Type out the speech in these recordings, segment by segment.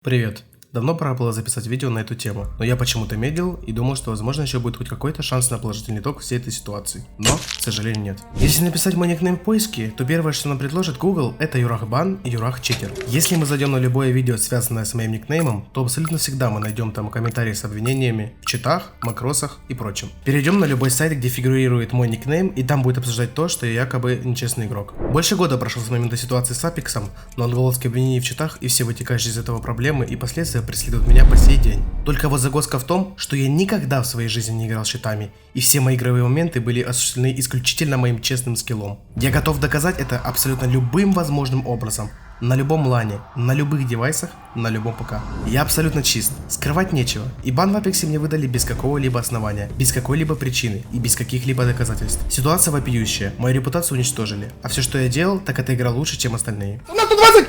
Привет. Давно пора было записать видео на эту тему, но я почему-то медлил и думал, что возможно еще будет хоть какой-то шанс на положительный итог всей этой ситуации. Но, к сожалению, нет. Если написать мой никнейм в поиске, то первое, что нам предложит Google, это Юрахбан и Юрах-читер. Если мы зайдем на любое видео, связанное с моим никнеймом, то абсолютно всегда мы найдем там комментарии с обвинениями в читах, макросах и прочем. Перейдем на любой сайт, где фигурирует мой никнейм, и там будет обсуждать то, что я якобы нечестный игрок. Больше года прошло с момента ситуации с Апексом, но отголоски обвинений в читах и все вытекающие из этого проблемы и последствия преследуют меня по сей день. Только вот загвоздка в том, что я никогда в своей жизни не играл с читами, и все мои игровые моменты были осуществлены исключительно моим честным скиллом. Я готов доказать это абсолютно любым возможным образом. На любом лане, на любых девайсах, на любом ПК. Я абсолютно чист, скрывать нечего, и бан в Апексе мне выдали без какого-либо основания, без какой-либо причины и без каких-либо доказательств. Ситуация вопиющая, мою репутацию уничтожили, а все, что я делал, так это играл лучше, чем остальные. На 120!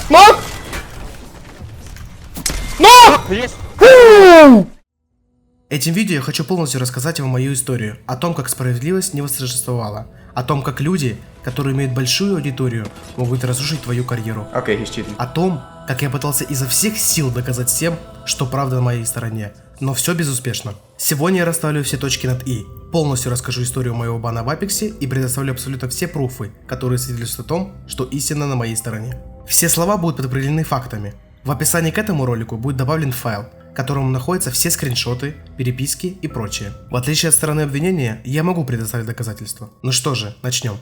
Но! Есть! Этим видео я хочу полностью рассказать вам мою историю, о том, как справедливость не восторжествовала, о том, как люди, которые имеют большую аудиторию, могут разрушить твою карьеру, Okay, he's cheating. о том, как я пытался изо всех сил доказать всем, что правда на моей стороне, но все безуспешно. Сегодня я расставлю все точки над «и», полностью расскажу историю моего бана в Апексе и предоставлю абсолютно все пруфы, которые свидетельствуют о том, что истина на моей стороне. Все слова будут подкреплены фактами. В описании к этому ролику будет добавлен файл, в котором находятся все скриншоты, переписки и прочее. В отличие от стороны обвинения, я могу предоставить доказательства. Ну что же, начнем.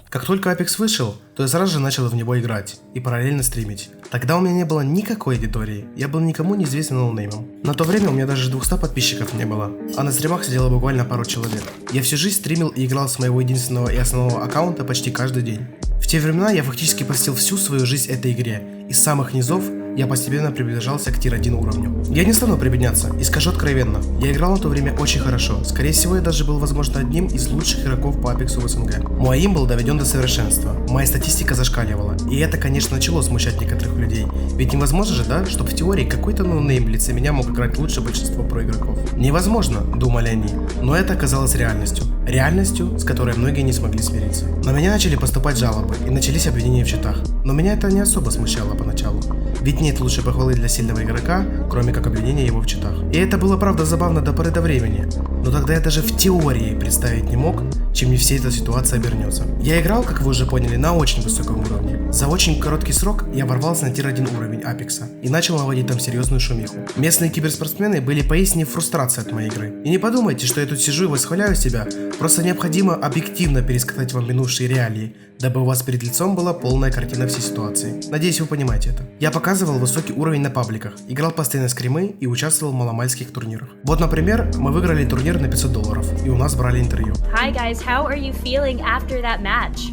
Как только Apex вышел, то я сразу же начал в него играть и параллельно стримить. Тогда у меня не было никакой аудитории, я был никому неизвестным ноунеймом. На то время у меня даже 200 подписчиков не было, а на стримах сидело буквально пару человек. Я всю жизнь стримил и играл с моего единственного и основного аккаунта почти каждый день. В те времена я фактически посвятил всю свою жизнь этой игре, и с самых низов я постепенно приближался к тир-1 уровню. Я не стану прибедняться и скажу откровенно, я играл на то время очень хорошо, скорее всего я даже был возможно одним из лучших игроков по Апексу в СНГ. Мой аим был доведен до совершенства, моя статистика зашкаливала, и это конечно начало смущать некоторых людей, ведь невозможно же, да, чтобы в теории какой-то ноунейм в лице меня мог играть лучше большинства проигроков. Невозможно, думали они, но это оказалось реальностью. Реальностью, с которой многие не смогли смириться. На меня начали поступать жалобы и начались обвинения в читах, но меня это не особо смущало поначалу. Ведь нет лучшей похвалы для сильного игрока, кроме как обвинения его в читах. И это было правда забавно до поры до времени, но тогда я даже в теории представить не мог, чем не вся эта ситуация обернется. Я играл, как вы уже поняли, на очень высоком уровне. За очень короткий срок я ворвался на тир-1 уровень Апекса и начал наводить там серьезную шумиху. Местные киберспортсмены были поистине в фрустрации от моей игры. И не подумайте, что я тут сижу и восхваляю себя, просто необходимо объективно пересказать вам минувшие реалии, дабы у вас перед лицом была полная картина всей ситуации. Надеюсь, вы понимаете это. Я показывал высокий уровень на пабликах, играл постоянно скримы и участвовал в маломальских турнирах. Вот, например, мы выиграли турнир на $500, и у нас брали интервью. Hi guys, how are you feeling after that match?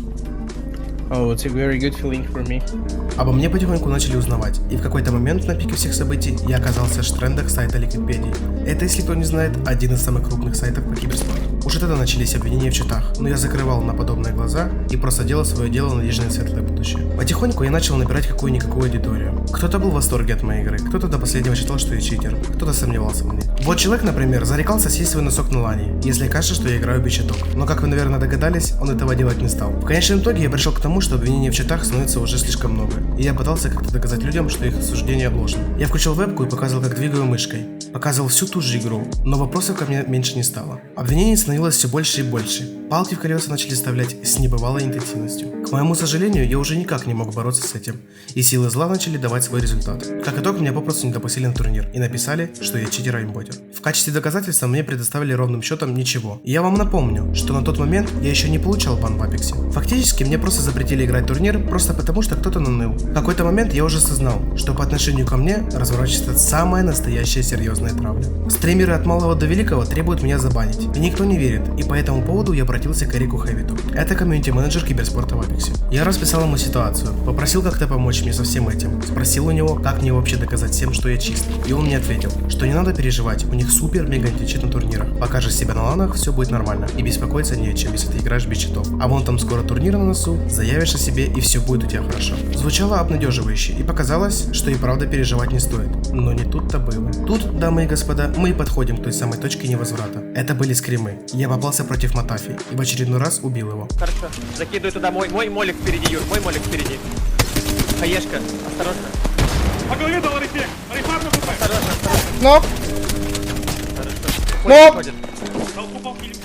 Oh, it's a very good feeling for me. Обо мне потихоньку начали узнавать, и в какой-то момент на пике всех событий я оказался в трендах сайта Ликвидпедии. Это, если кто не знает, один из самых крупных сайтов по киберспорту. Уже тогда начались обвинения в читах, но я закрывал на подобные глаза и просто делал свое дело в надежде на светлое будущее. Потихоньку я начал набирать какую-никакую аудиторию. Кто-то был в восторге от моей игры, кто-то до последнего считал, что я читер, кто-то сомневался в мне. Вот человек, например, зарекался съесть свой носок на лане, если кажется, что я играю без читок. Но как вы, наверное, догадались, он этого делать не стал. В конечном итоге я пришел к тому, что обвинений в читах становится уже слишком много, и я пытался как-то доказать людям, что их суждение обложено. Я включил вебку и показывал, как двигаю мышкой. Показывал всю ту же игру, но вопросов ко мне меньше не стало. Обвинений становилось все больше и больше. Палки в колеса начали вставлять с небывалой интенсивностью. К моему сожалению, я уже никак не мог бороться с этим, и силы зла начали давать свой результат. Как итог, меня попросту не допустили на турнир и написали, что я читер и имботер. В качестве доказательства мне предоставили ровным счетом ничего. И я вам напомню, что на тот момент я еще не получал бан в Апексе. Фактически мне просто запретили играть турнир просто потому, что кто-то наныл. В какой-то момент я уже осознал, что по отношению ко мне разворачивается самая настоящая серьезная травля. Стримеры от малого до великого требуют меня забанить, и никто не верит, и по этому поводу я обратился к Эрику Хэвиту. Это комьюнити-менеджер киберспорта в Апексе. Я расписал ему ситуацию, попросил как-то помочь мне со всем этим, спросил у него, как мне вообще доказать всем, что я чист, и он мне ответил, что не надо переживать, у них супер-мега античит на турнирах, покажешь себя на ланах, все будет нормально, и беспокоиться не о чем, если ты играешь без читов. А вон там скоро турнир на носу, заявишь о себе и все будет у тебя хорошо. Звучало обнадеживающе, и показалось, что и правда переживать не стоит. Но не тут-то было. Тут, дамы и господа, мы и подходим к той самой точке невозврата. Это были скримы. Я попался против Матафи, и в очередной раз убил его. Хорошо. Закидывай туда мой молик впереди, Юр. Мой молик впереди. Хаешка. Осторожно. По голове дал рефлект. Рефлект на ВП. Осторожно, осторожно. Нок. Хорошо. Нок. Ходит. Толпу килимся.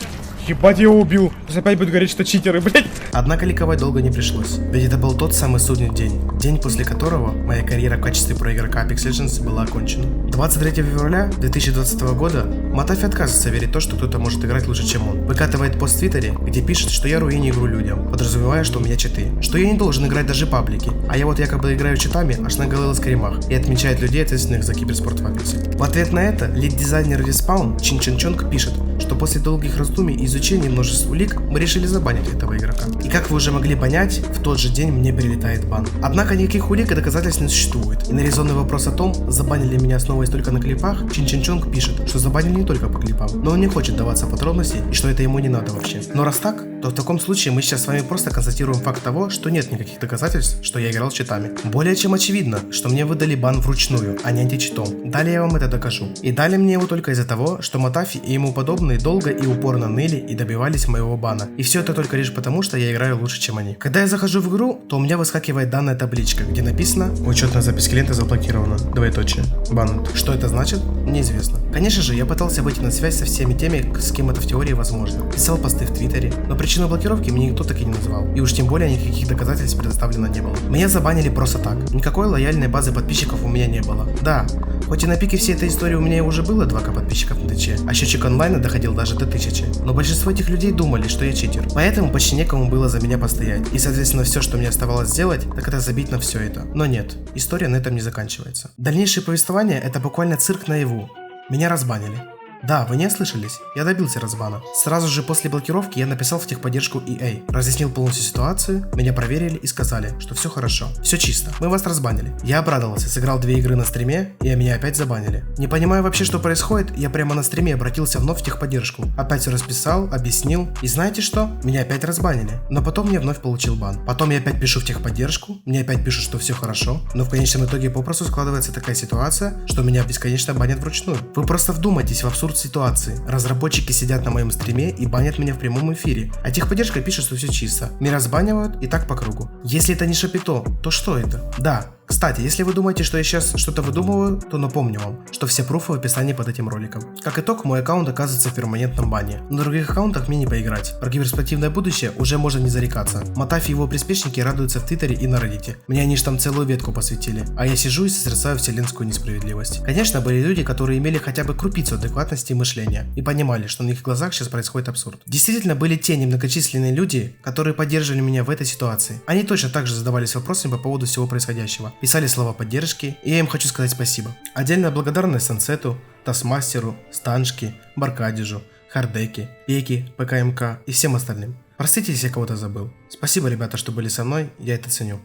Ебать, я его убил. Сейчас опять будет говорить, что читеры, блядь. Однако ликовать долго не пришлось, ведь это был тот самый судный день, день после которого моя карьера в качестве проигрока Apex Legends была окончена. 23 февраля 2020 года Мотафи отказывается верить в то, что кто-то может играть лучше, чем он. Выкатывает пост в Твиттере, где пишет, что я руиню игру людям, подразумевая, что у меня читы, что я не должен играть даже паблики, а я вот якобы играю читами аж на голых скримах и отмечает людей, ответственных за киберспорт в Apex. В ответ на это лид-дизайнер Respawn Чин Чен Чонг пишет, что после долгих раздумий и изучения множества улик мы решили забанить этого игрока. И как вы уже могли понять, в тот же день мне прилетает бан. Однако никаких улик и доказательств не существует. И на резонный вопрос о том, забанили меня основываясь только на клипах, Чин Чен Чонг пишет, что забанили не только по клипам, но он не хочет даваться подробности и что это ему не надо вообще. Но раз так, то в таком случае мы сейчас с вами просто констатируем факт того, что нет никаких доказательств, что я играл с читами. Более чем очевидно, что мне выдали бан вручную, а не античитом. Далее я вам это докажу. И дали мне его только из-за того, что Мотафи и ему подобные долго и упорно ныли и добивались моего бана. И все это только лишь потому, что я играю лучше, чем они. Когда я захожу в игру, то у меня выскакивает данная табличка, где написано «Учетная запись клиента заблокирована». Двоеточие. Баннут. Что это значит? Неизвестно. Конечно же, я пытался выйти на связь со всеми теми, с кем это в теории возможно. Писал посты в Твиттере, но причину блокировки мне никто так и не назвал. И уж тем более никаких доказательств предоставлено не было. Меня забанили просто так. Никакой лояльной базы подписчиков у меня не было. Да, хоть и на пике всей этой истории у меня уже было 2К подписчиков на ТЧ, а счетчик онлайна доходил даже до 1000. Но большинство этих людей думали, что я читер. Поэтому почти некому было за меня постоять. И соответственно все, что мне оставалось сделать, так это забить на все это. Но нет, история на этом не заканчивается. Дальнейшее повествование это буквально цирк наяву. Меня разбанили. Да, вы не ослышались, я добился разбана. Сразу же после блокировки я написал в техподдержку EA, разъяснил полностью ситуацию, меня проверили и сказали, что все хорошо, все чисто, мы вас разбанили. Я обрадовался, сыграл 2 игры на стриме, и меня опять забанили. Не понимая вообще, что происходит, я прямо на стриме обратился вновь в техподдержку, опять все расписал, объяснил, и знаете что? Меня опять разбанили, но потом я вновь получил бан. Потом я опять пишу в техподдержку, мне опять пишут, что все хорошо, но в конечном итоге попросту складывается такая ситуация, что меня бесконечно банят вручную. Вы просто вдумайтесь в абсурд ситуации. Разработчики сидят на моем стриме и банят меня в прямом эфире, а техподдержка пишет, что все чисто. Меня разбанивают и так по кругу. Если это не шапито, то что это? Да. Кстати, если вы думаете, что я сейчас что-то выдумываю, то напомню вам, что все пруфы в описании под этим роликом. Как итог, мой аккаунт оказывается в перманентном бане. На других аккаунтах мне не поиграть. Про киберспортивное будущее уже можно не зарекаться. Мотафи и его приспешники радуются в Твиттере и на Reddit. Мне они ж там целую ветку посвятили, а я сижу и созерцаю вселенскую несправедливость. Конечно, были люди, которые имели хотя бы крупицу адекватности и мышления и понимали, что на их глазах сейчас происходит абсурд. Действительно, были те немногочисленные люди, которые поддерживали меня в этой ситуации. Они точно так же задавались вопросами по поводу всего происходящего. Писали слова поддержки, и я им хочу сказать спасибо. Отдельная благодарность Сансету, Тасмастеру, Станшке, Баркадижу, Хардеке, Пеки, ПКМК и всем остальным. Простите, если я кого-то забыл. Спасибо, ребята, что были со мной, я это ценю.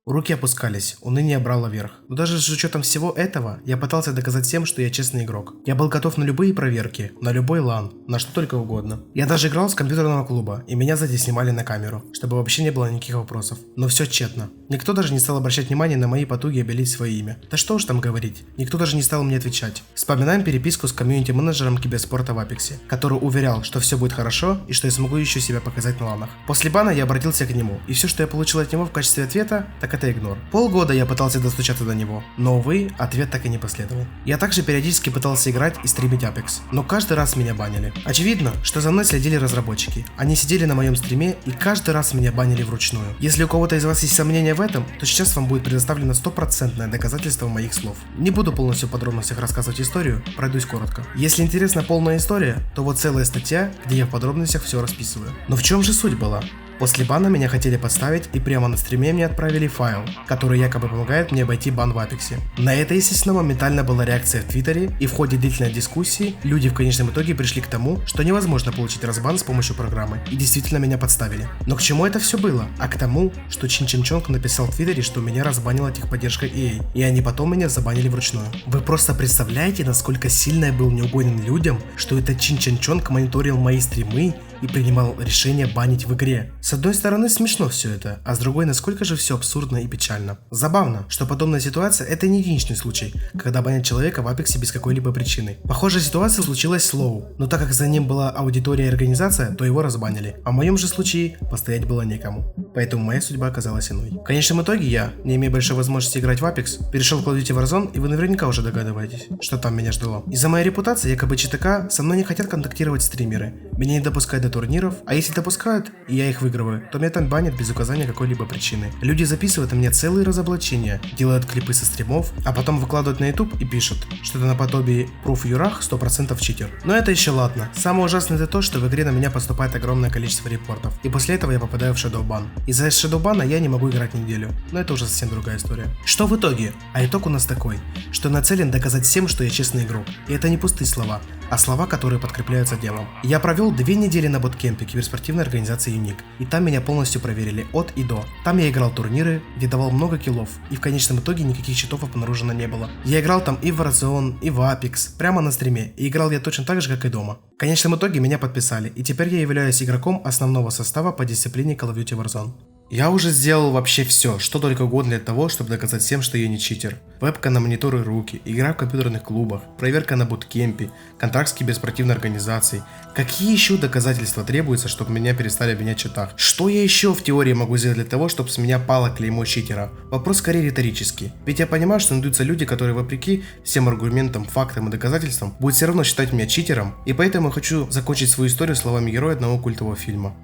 Руки опускались, уныние брало верх. Но даже с учетом всего этого, я пытался доказать всем, что я честный игрок. Я был готов на любые проверки, на любой лан, на что только угодно. Я даже играл с компьютерного клуба, и меня сзади снимали на камеру, чтобы вообще не было никаких вопросов. Но все тщетно. Никто даже не стал обращать внимание на мои потуги обелить свое имя. Да что уж там говорить, никто даже не стал мне отвечать. Вспоминаем переписку с комьюнити-менеджером киберспорта в Апексе, который уверял, что все будет хорошо и что я смогу еще себя показать на ланах. После бана я обратился к нему, и все, что я получил от него в качестве ответа, так это игнор. Полгода я пытался достучаться до него, но, увы, ответ так и не последовал. Я также периодически пытался играть и стримить Apex, но каждый раз меня банили. Очевидно, что за мной следили разработчики. Они сидели на моем стриме и каждый раз меня банили вручную. Если у кого-то из вас есть сомнения в этом, то сейчас вам будет предоставлено 100% доказательство моих слов. Не буду полностью в подробностях рассказывать историю, пройдусь коротко. Если интересна полная история, то вот целая статья, где я в подробностях все расписываю. Но в чем же суть была? После бана меня хотели подставить и прямо на стриме мне отправили файл, который якобы помогает мне обойти бан в Апексе. На это, естественно, моментально была реакция в Твиттере, и в ходе длительной дискуссии люди в конечном итоге пришли к тому, что невозможно получить разбан с помощью программы, и действительно меня подставили. Но к чему это все было? А к тому, что Чин Чен Чонг написал в Твиттере, что меня разбанила техподдержка EA, и они потом меня забанили вручную. Вы просто представляете, насколько сильно я был неугоден людям, что этот Чин Чен Чонг мониторил мои стримы и принимал решение банить в игре. С одной стороны смешно все это, а с другой насколько же все абсурдно и печально. Забавно, что подобная ситуация это не единичный случай, когда банят человека в Апексе без какой-либо причины. Похожая ситуация случилась с Лоу, но так как за ним была аудитория и организация, то его разбанили. А в моем же случае постоять было некому. Поэтому моя судьба оказалась иной. В конечном итоге я, не имея большой возможности играть в Apex, перешел в Call of Duty Warzone, и вы наверняка уже догадываетесь, что там меня ждало. Из-за моей репутации, якобы ЧТК, со мной не хотят контактировать стримеры. Меня не допускают до турниров, а если допускают, и я их выигрываю, то меня там банят без указания какой-либо причины. Люди записывают на меня целые разоблачения, делают клипы со стримов, а потом выкладывают на YouTube и пишут, что это наподобие Proof Юрах 100% читер. Но это еще ладно. Самое ужасное это то, что в игре на меня поступает огромное количество репортов, и после этого я попадаю в Shadowban. Из-за Shadowban я не могу играть неделю, но это уже совсем другая история. Что в итоге? А итог у нас такой, что нацелен доказать всем, что я честный игрок. И это не пустые слова, а слова, которые подкрепляются делом. Я провел 2 недели на боткемпе киберспортивной организации Unique, и там меня полностью проверили от и до. Там я играл турниры, где давал много киллов, и в конечном итоге никаких читов обнаружено не было. Я играл там и в Warzone, и в Apex, прямо на стриме, и играл я точно так же, как и дома. В конечном итоге меня подписали, и теперь я являюсь игроком основного состава по дисциплине Call of Duty Warzone. Я уже сделал вообще все, что только угодно для того, чтобы доказать всем, что я не читер. Вебка на мониторы руки, игра в компьютерных клубах, проверка на буткемпе, контракт с киберспортивной организацией. Какие еще доказательства требуются, чтобы меня перестали обвинять в читах? Что я еще в теории могу сделать для того, чтобы с меня пало клеймо читера? Вопрос скорее риторический. Ведь я понимаю, что найдутся люди, которые вопреки всем аргументам, фактам и доказательствам будут все равно считать меня читером, и поэтому я хочу закончить свою историю словами героя одного культового фильма.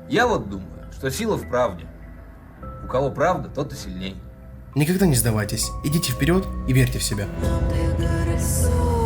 Я вот думаю, что сила в правде. У кого правда, тот и сильней. Никогда не сдавайтесь, идите вперед и верьте в себя. Não tem cara de sol.